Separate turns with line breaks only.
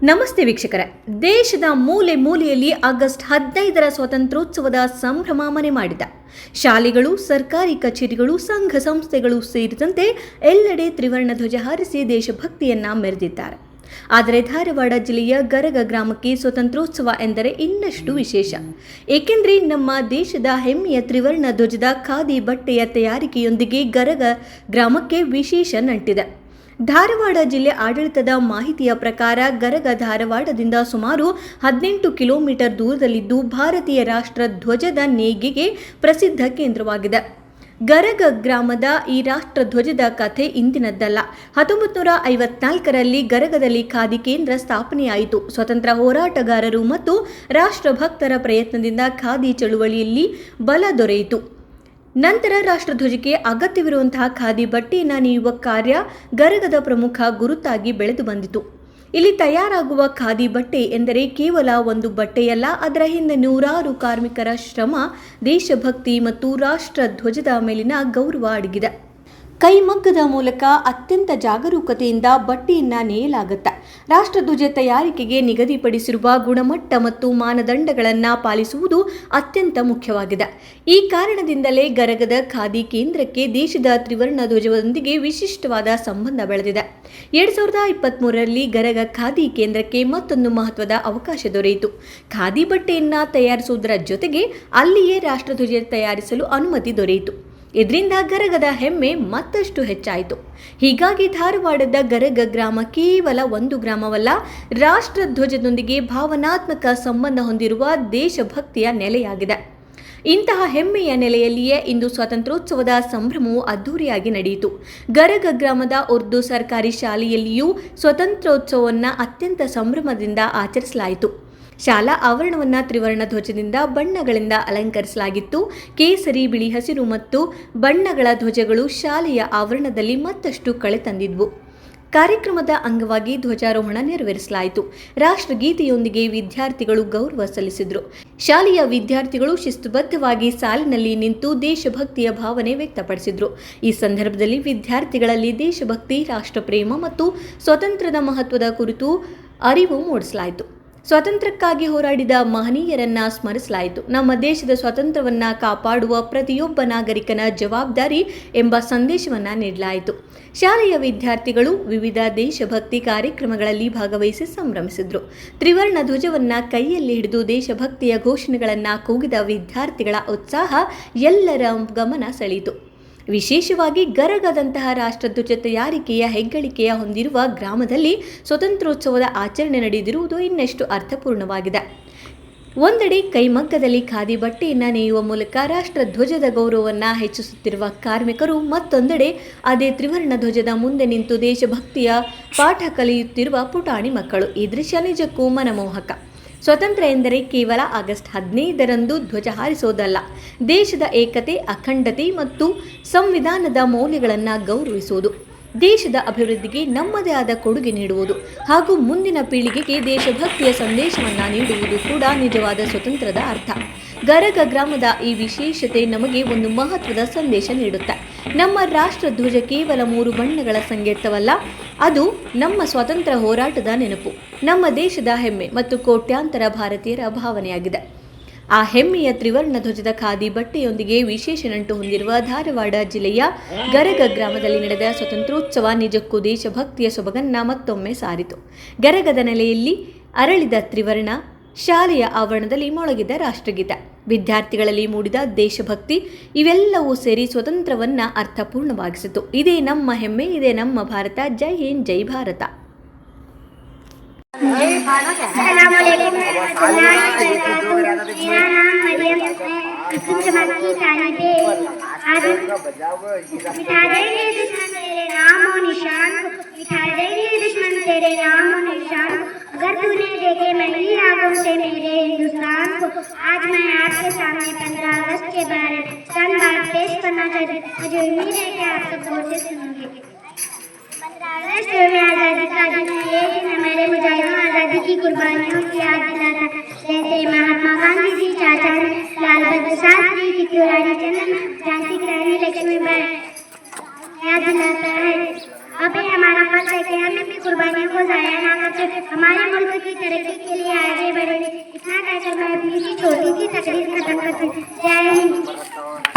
ನಮಸ್ತೆ ವೀಕ್ಷಕರೇ, ದೇಶದ ಮೂಲೆ ಮೂಲೆಯಲ್ಲಿ ಆಗಸ್ಟ್ 15ರ ಸ್ವಾತಂತ್ರ್ಯೋತ್ಸವದ ಸಂಭ್ರಮ ಮನೆ ಮಾಡಿದ ಶಾಲೆಗಳು, ಸರ್ಕಾರಿ ಕಚೇರಿಗಳು, ಸಂಘ ಸಂಸ್ಥೆಗಳು ಸೇರಿದಂತೆ ಎಲ್ಲೆಡೆ ತ್ರಿವರ್ಣ ಧ್ವಜ ಹಾರಿಸಿ ದೇಶಭಕ್ತಿಯನ್ನ ಮೆರೆದಿದ್ದಾರೆ. ಆದರೆ ಧಾರವಾಡ ಜಿಲ್ಲೆಯ ಗರಗ ಗ್ರಾಮಕ್ಕೆ ಸ್ವಾತಂತ್ರ್ಯೋತ್ಸವ ಎಂದರೆ ಇನ್ನಷ್ಟು ವಿಶೇಷ. ಏಕೆಂದರೆ ನಮ್ಮ ದೇಶದ ಹೆಮ್ಮೆಯ ತ್ರಿವರ್ಣ ಧ್ವಜದ ಖಾದಿ ಬಟ್ಟೆಯ ತಯಾರಿಕೆಯೊಂದಿಗೆ ಗರಗ ಗ್ರಾಮಕ್ಕೆ ವಿಶೇಷ ನಂಟಿದೆ. ಧಾರವಾಡ ಜಿಲ್ಲೆ ಆಡಳಿತದ ಮಾಹಿತಿಯ ಪ್ರಕಾರ ಗರಗ ಧಾರವಾಡದಿಂದ ಸುಮಾರು 18 ಕಿಲೋಮೀಟರ್ ದೂರದಲ್ಲಿದ್ದು ಭಾರತೀಯ ರಾಷ್ಟ್ರ ಧ್ವಜದ ನೇಯ್ಗೆಗೆ ಪ್ರಸಿದ್ಧ ಕೇಂದ್ರವಾಗಿದೆ. ಗರಗ ಗ್ರಾಮದ ಈ ರಾಷ್ಟ್ರ ಧ್ವಜದ ಕಥೆ ಇಂದಿನದ್ದಲ್ಲ. 1954ರಲ್ಲಿ ಗರಗದಲ್ಲಿ ಖಾದಿ ಕೇಂದ್ರ ಸ್ಥಾಪನೆಯಾಯಿತು. ಸ್ವತಂತ್ರ ಹೋರಾಟಗಾರರು ಮತ್ತು ರಾಷ್ಟ್ರಭಕ್ತರ ಪ್ರಯತ್ನದಿಂದ ಖಾದಿ ಚಳುವಳಿಯಲ್ಲಿ ಬಲ ದೊರೆಯಿತು. ನಂತರ ರಾಷ್ಟ್ರಧ್ವಜಕ್ಕೆ ಅಗತ್ಯವಿರುವಂತಹ ಖಾದಿ ಬಟ್ಟೆಯನ್ನು ನೇಯುವ ಕಾರ್ಯ ಗರಗದ ಪ್ರಮುಖ ಗುರುತಾಗಿ ಬೆಳೆದು ಬಂದಿತು. ಇಲ್ಲಿ ತಯಾರಾಗುವ ಖಾದಿ ಬಟ್ಟೆ ಎಂದರೆ ಕೇವಲ ಒಂದು ಬಟ್ಟೆಯಲ್ಲ, ಅದರ ಹಿಂದೆ ನೂರಾರು ಕಾರ್ಮಿಕರ ಶ್ರಮ, ದೇಶಭಕ್ತಿ ಮತ್ತು ರಾಷ್ಟ್ರ ಧ್ವಜದ ಮೇಲಿನ ಗೌರವ ಅಡಗಿದೆ. ಕೈಮಗ್ಗದ ಮೂಲಕ ಅತ್ಯಂತ ಜಾಗರೂಕತೆಯಿಂದ ಬಟ್ಟೆಯನ್ನು ನೇಯಲಾಗುತ್ತೆ. ರಾಷ್ಟ್ರಧ್ವಜ ತಯಾರಿಕೆಗೆ ನಿಗದಿಪಡಿಸಿರುವ ಗುಣಮಟ್ಟ ಮತ್ತು ಮಾನದಂಡಗಳನ್ನು ಪಾಲಿಸುವುದು ಅತ್ಯಂತ ಮುಖ್ಯವಾಗಿದೆ. ಈ ಕಾರಣದಿಂದಲೇ ಗರಗದ ಖಾದಿ ಕೇಂದ್ರಕ್ಕೆ ದೇಶದ ತ್ರಿವರ್ಣ ಧ್ವಜದೊಂದಿಗೆ ವಿಶಿಷ್ಟವಾದ ಸಂಬಂಧ ಬೆಳೆದಿದೆ. 2023ರಲ್ಲಿ ಗರಗ ಖಾದಿ ಕೇಂದ್ರಕ್ಕೆ ಮತ್ತೊಂದು ಮಹತ್ವದ ಅವಕಾಶ ದೊರೆಯಿತು. ಖಾದಿ ಬಟ್ಟೆಯನ್ನು ತಯಾರಿಸುವುದರ ಜೊತೆಗೆ ಅಲ್ಲಿಯೇ ರಾಷ್ಟ್ರಧ್ವಜ ತಯಾರಿಸಲು ಅನುಮತಿ ದೊರೆಯಿತು. ಇದರಿಂದ ಗರಗದ ಹೆಮ್ಮೆ ಮತ್ತಷ್ಟು ಹೆಚ್ಚಾಯಿತು. ಹೀಗಾಗಿ ಧಾರವಾಡದ ಗರಗ ಗ್ರಾಮ ಕೇವಲ ಒಂದು ಗ್ರಾಮವಲ್ಲ, ರಾಷ್ಟ್ರಧ್ವಜದೊಂದಿಗೆ ಭಾವನಾತ್ಮಕ ಸಂಬಂಧ ಹೊಂದಿರುವ ದೇಶಭಕ್ತಿಯ ನೆಲೆಯಾಗಿದೆ. ಇಂತಹ ಹೆಮ್ಮೆಯ ನೆಲೆಯಲ್ಲಿಯೇ ಇಂದು ಸ್ವಾತಂತ್ರ್ಯೋತ್ಸವದ ಸಂಭ್ರಮವು ಅದ್ದೂರಿಯಾಗಿ ನಡೆಯಿತು. ಗರಗ ಗ್ರಾಮದ ಉರ್ದು ಸರ್ಕಾರಿ ಶಾಲೆಯಲ್ಲಿಯೂ ಸ್ವಾತಂತ್ರ್ಯೋತ್ಸವವನ್ನು ಅತ್ಯಂತ ಸಂಭ್ರಮದಿಂದ ಆಚರಿಸಲಾಯಿತು. ಶಾಲಾ ಆವರಣವನ್ನು ತ್ರಿವರ್ಣ ಧ್ವಜದಿಂದ ಬಣ್ಣಗಳಿಂದ ಅಲಂಕರಿಸಲಾಗಿತ್ತು. ಕೇಸರಿ, ಬಿಳಿ, ಹಸಿರು ಮತ್ತು ಬಣ್ಣಗಳ ಧ್ವಜಗಳು ಶಾಲೆಯ ಆವರಣದಲ್ಲಿ ಮತ್ತಷ್ಟು ಕಳೆ ತಂದಿದ್ವು. ಕಾರ್ಯಕ್ರಮದ ಅಂಗವಾಗಿ ಧ್ವಜಾರೋಹಣ ನೆರವೇರಿಸಲಾಯಿತು. ರಾಷ್ಟ್ರಗೀತೆಯೊಂದಿಗೆ ವಿದ್ಯಾರ್ಥಿಗಳು ಗೌರವ ಸಲ್ಲಿಸಿದರು. ಶಾಲೆಯ ವಿದ್ಯಾರ್ಥಿಗಳು ಶಿಸ್ತುಬದ್ಧವಾಗಿ ಸಾಲಿನಲ್ಲಿ ನಿಂತು ದೇಶಭಕ್ತಿಯ ಭಾವನೆ ವ್ಯಕ್ತಪಡಿಸಿದರು. ಈ ಸಂದರ್ಭದಲ್ಲಿ ವಿದ್ಯಾರ್ಥಿಗಳಲ್ಲಿ ದೇಶಭಕ್ತಿ, ರಾಷ್ಟ್ರಪ್ರೇಮ ಮತ್ತು ಸ್ವಾತಂತ್ರ್ಯದ ಮಹತ್ವದ ಕುರಿತು ಅರಿವು ಮೂಡಿಸಲಾಯಿತು. ಸ್ವಾತಂತ್ರ್ಯಕ್ಕಾಗಿ ಹೋರಾಡಿದ ಮಹನೀಯರನ್ನ ಸ್ಮರಿಸಲಾಯಿತು. ನಮ್ಮ ದೇಶದ ಸ್ವಾತಂತ್ರ್ಯವನ್ನು ಕಾಪಾಡುವ ಪ್ರತಿಯೊಬ್ಬ ನಾಗರಿಕನ ಜವಾಬ್ದಾರಿ ಎಂಬ ಸಂದೇಶವನ್ನು ನೀಡಲಾಯಿತು. ಶಾಲೆಯ ವಿದ್ಯಾರ್ಥಿಗಳು ವಿವಿಧ ದೇಶಭಕ್ತಿ ಕಾರ್ಯಕ್ರಮಗಳಲ್ಲಿ ಭಾಗವಹಿಸಿ ಸಂಭ್ರಮಿಸಿದರು. ತ್ರಿವರ್ಣ ಧ್ವಜವನ್ನು ಕೈಯಲ್ಲಿ ಹಿಡಿದು ದೇಶಭಕ್ತಿಯ ಘೋಷಣೆಗಳನ್ನು ಕೂಗಿದ ವಿದ್ಯಾರ್ಥಿಗಳ ಉತ್ಸಾಹ ಎಲ್ಲರ ಗಮನ ಸೆಳೆಯಿತು. ವಿಶೇಷವಾಗಿ ಗರಗದಂತಹ ರಾಷ್ಟ್ರಧ್ವಜ ತಯಾರಿಕೆಯ ಹೆಗ್ಗಳಿಕೆಯ ಹೊಂದಿರುವ ಗ್ರಾಮದಲ್ಲಿ ಸ್ವಾತಂತ್ರ್ಯೋತ್ಸವದ ಆಚರಣೆ ನಡೆದಿರುವುದು ಇನ್ನಷ್ಟು ಅರ್ಥಪೂರ್ಣವಾಗಿದೆ. ಒಂದೆಡೆ ಕೈಮಗ್ಗದಲ್ಲಿ ಖಾದಿ ಬಟ್ಟೆಯನ್ನು ನೇಯುವ ಮೂಲಕ ರಾಷ್ಟ್ರಧ್ವಜದ ಗೌರವವನ್ನು ಹೆಚ್ಚಿಸುತ್ತಿರುವ ಕಾರ್ಮಿಕರು, ಮತ್ತೊಂದೆಡೆ ಅದೇ ತ್ರಿವರ್ಣ ಧ್ವಜದ ಮುಂದೆ ನಿಂತು ದೇಶಭಕ್ತಿಯ ಪಾಠ ಕಲಿಯುತ್ತಿರುವ ಪುಟಾಣಿ ಮಕ್ಕಳು. ಈ ದೃಶ್ಯ ನಿಜಕ್ಕೂ ಮನಮೋಹಕ. ಸ್ವಾತಂತ್ರ್ಯ ಎಂದರೆ ಕೇವಲ ಆಗಸ್ಟ್ 15ರಂದು ಧ್ವಜ ಹಾರಿಸೋದಲ್ಲ, ದೇಶದ ಏಕತೆ, ಅಖಂಡತೆ ಮತ್ತು ಸಂವಿಧಾನದ ಮೌಲ್ಯಗಳನ್ನು ಗೌರವಿಸುವುದು, ದೇಶದ ಅಭಿವೃದ್ಧಿಗೆ ನಮ್ಮದೇ ಆದ ಕೊಡುಗೆ ನೀಡುವುದು ಹಾಗೂ ಮುಂದಿನ ಪೀಳಿಗೆಗೆ ದೇಶಭಕ್ತಿಯ ಸಂದೇಶವನ್ನು ನೀಡುವುದು ಕೂಡ ನಿಜವಾದ ಸ್ವಾತಂತ್ರ್ಯದ ಅರ್ಥ. ಗರಗ ಗ್ರಾಮದ ಈ ವಿಶೇಷತೆ ನಮಗೆ ಒಂದು ಮಹತ್ವದ ಸಂದೇಶ ನೀಡುತ್ತೆ. ನಮ್ಮ ರಾಷ್ಟ್ರಧ್ವಜ ಕೇವಲ 3 ಬಣ್ಣಗಳ ಸಂಕೇತವಲ್ಲ, ಅದು ನಮ್ಮ ಸ್ವಾತಂತ್ರ್ಯ ಹೋರಾಟದ ನೆನಪು, ನಮ್ಮ ದೇಶದ ಹೆಮ್ಮೆ ಮತ್ತು ಕೋಟ್ಯಾಂತರ ಭಾರತೀಯರ ಭಾವನೆಯಾಗಿದೆ. ಆ ಹೆಮ್ಮೆಯ ತ್ರಿವರ್ಣ ಧ್ವಜದ ಖಾದಿ ಬಟ್ಟೆಯೊಂದಿಗೆ ವಿಶೇಷ ನಂಟು ಹೊಂದಿರುವ ಧಾರವಾಡ ಜಿಲ್ಲೆಯ ಗರಗ ಗ್ರಾಮದಲ್ಲಿ ನಡೆದ ಸ್ವಾತಂತ್ರ್ಯೋತ್ಸವ ನಿಜಕ್ಕೂ ದೇಶಭಕ್ತಿಯ ಸೊಬಗನ್ನ ಮತ್ತೊಮ್ಮೆ ಸಾರಿತು. ಗರಗದ ನೆಲೆಯಲ್ಲಿ ಅರಳಿದ ತ್ರಿವರ್ಣ, ಶಾಲೆಯ ಆವರಣದಲ್ಲಿ ಮೊಳಗಿದ ರಾಷ್ಟ್ರಗೀತೆ, ವಿದ್ಯಾರ್ಥಿಗಳಲ್ಲಿ ಮೂಡಿದ ದೇಶಭಕ್ತಿ, ಇವೆಲ್ಲವೂ ಸೇರಿ ಸ್ವಾತಂತ್ರ್ಯವನ್ನ ಅರ್ಥಪೂರ್ಣವಾಗಿಸಿತು. ಇದೇ ನಮ್ಮ ಹೆಮ್ಮೆ, ಇದೇ ನಮ್ಮ ಭಾರತ. ಜೈ ಹಿಂದ್, ಜೈ ಭಾರತ.
अगर तूने देखे मेरी आंखों से मेरे हिंदुस्तान को, आज मैं आपके सामने 15 अगस्त के बारे में चंद बात पेश करना चाहती हूँ। मुझे उम्मीद है कि आप सब गौर से सुनेंगे। 15 अगस्त में आज़ादी का दिन है। ये दिन हमारे मुजाहिदों आज़ादी की कुर्बानियों की याद दिलाता है, जैसे महात्मा गांधी जी, चाचा लाल बहादुर शास्त्री, कित्तूर रानी चंद्रन, झांसी की रानी लक्ष्मीबाई याद दिलाता है। अब हमारा फर्ज है कि हम अपनी कुर्बानियों को जाया ना करके हमारे मुल्क तरक्की के लिए आगे बढ़ेंगे। इतना कहकर मैं अपनी छोटी सी तकरीर खत्म करती हूँ। जय हिंद।